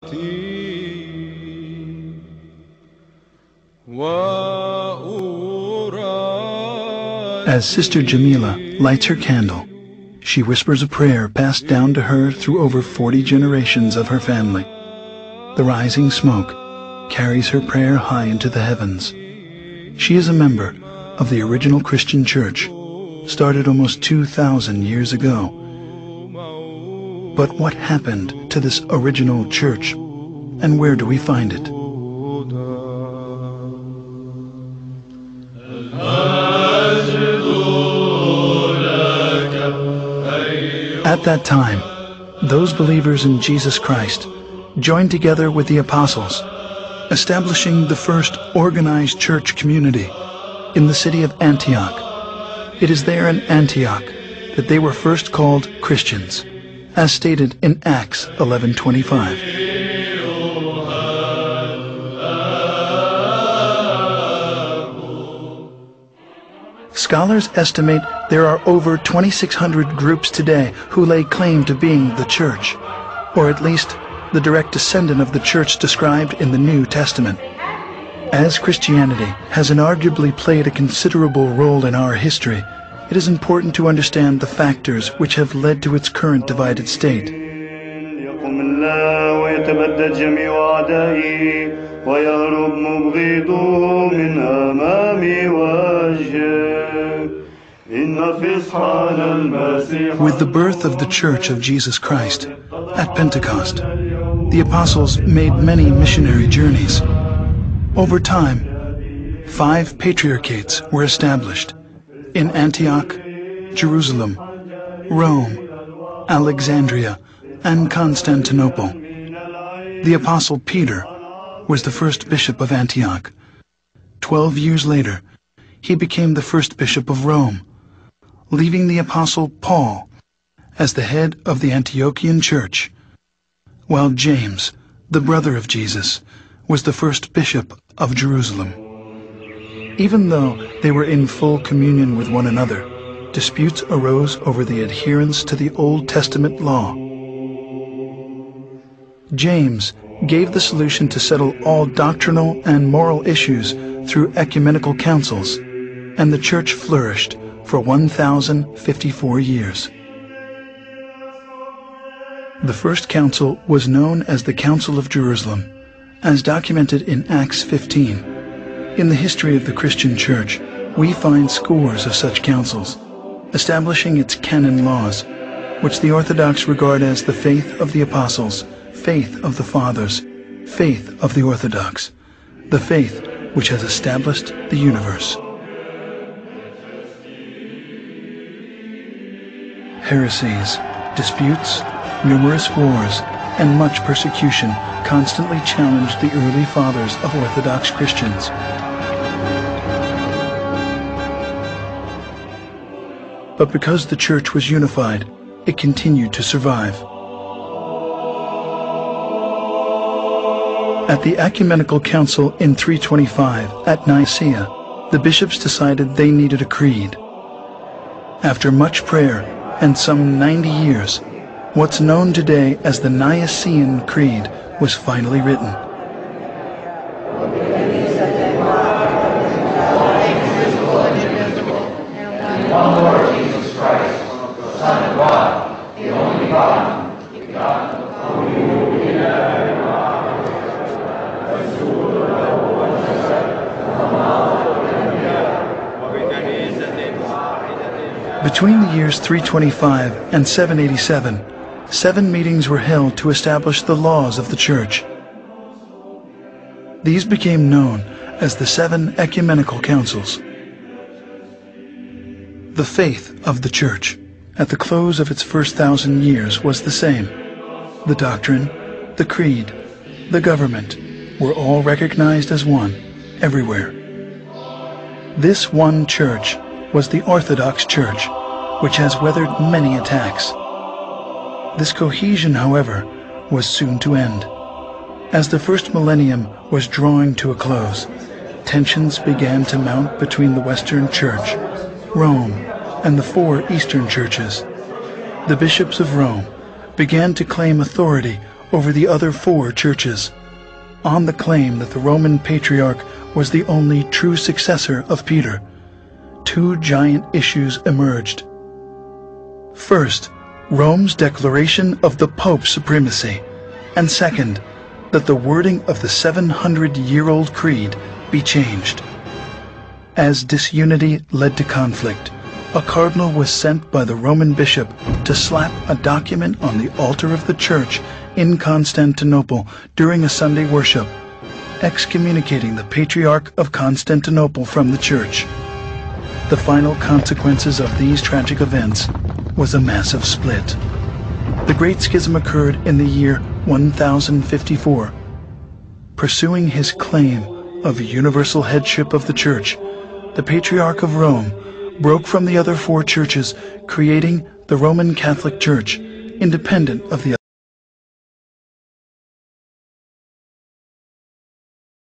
As Sister Jamila lights her candle, she whispers a prayer passed down to her through over 40 generations of her family. The rising smoke carries her prayer high into the heavens. She is a member of the original Christian Church, started almost 2,000 years ago. But what happened to this original church, and where do we find it? At that time, those believers in Jesus Christ joined together with the apostles, establishing the first organized church community in the city of Antioch. It is there in Antioch that they were first called Christians, as stated in Acts 11:25. Scholars estimate there are over 2,600 groups today who lay claim to being the church, or at least the direct descendant of the church described in the New Testament. As Christianity has inarguably played a considerable role in our history, it is important to understand the factors which have led to its current divided state. With the birth of the Church of Jesus Christ at Pentecost, the apostles made many missionary journeys. Over time, 5 patriarchates were established in Antioch, Jerusalem, Rome, Alexandria, and Constantinople. The apostle Peter was the first bishop of Antioch. 12 years later, he became the first bishop of Rome, leaving the apostle Paul as the head of the Antiochian church, while James, the brother of Jesus, was the first bishop of Jerusalem. Even though they were in full communion with one another, disputes arose over the adherence to the Old Testament law. James gave the solution to settle all doctrinal and moral issues through ecumenical councils, and the church flourished for 1,054 years. The first council was known as the Council of Jerusalem, as documented in Acts 15. In the history of the Christian Church, we find scores of such councils, establishing its canon laws, which the Orthodox regard as the faith of the apostles, faith of the fathers, faith of the Orthodox, the faith which has established the universe. Heresies, disputes, numerous wars, and much persecution constantly challenged the early fathers of Orthodox Christians. But because the church was unified, it continued to survive. At the Ecumenical Council in 325 at Nicaea, the bishops decided they needed a creed. After much prayer and some 90 years, what's known today as the Nicene Creed was finally written. One Lord Jesus Christ, the Son of God, the only God, begotten of the Between the years 325 and 787, 7 meetings were held to establish the laws of the Church. These became known as the 7 Ecumenical Councils. The faith of the Church at the close of its first 1,000 years was the same. The doctrine, the creed, the government were all recognized as one everywhere. This one church was the Orthodox Church, which has weathered many attacks. This cohesion, however, was soon to end. As the first millennium was drawing to a close, tensions began to mount between the Western Church, Rome, and the 4 Eastern churches. The bishops of Rome began to claim authority over the other 4 churches, on the claim that the Roman Patriarch was the only true successor of Peter. 2 giant issues emerged. First, Rome's declaration of the Pope's supremacy, and second, that the wording of the 700-year-old creed be changed. As disunity led to conflict, a cardinal was sent by the Roman bishop to slap a document on the altar of the church in Constantinople during a Sunday worship, excommunicating the Patriarch of Constantinople from the church. The final consequences of these tragic events was a massive split. The Great Schism occurred in the year 1054. Pursuing his claim of universal headship of the Church, the Patriarch of Rome broke from the other 4 churches, creating the Roman Catholic Church, independent of the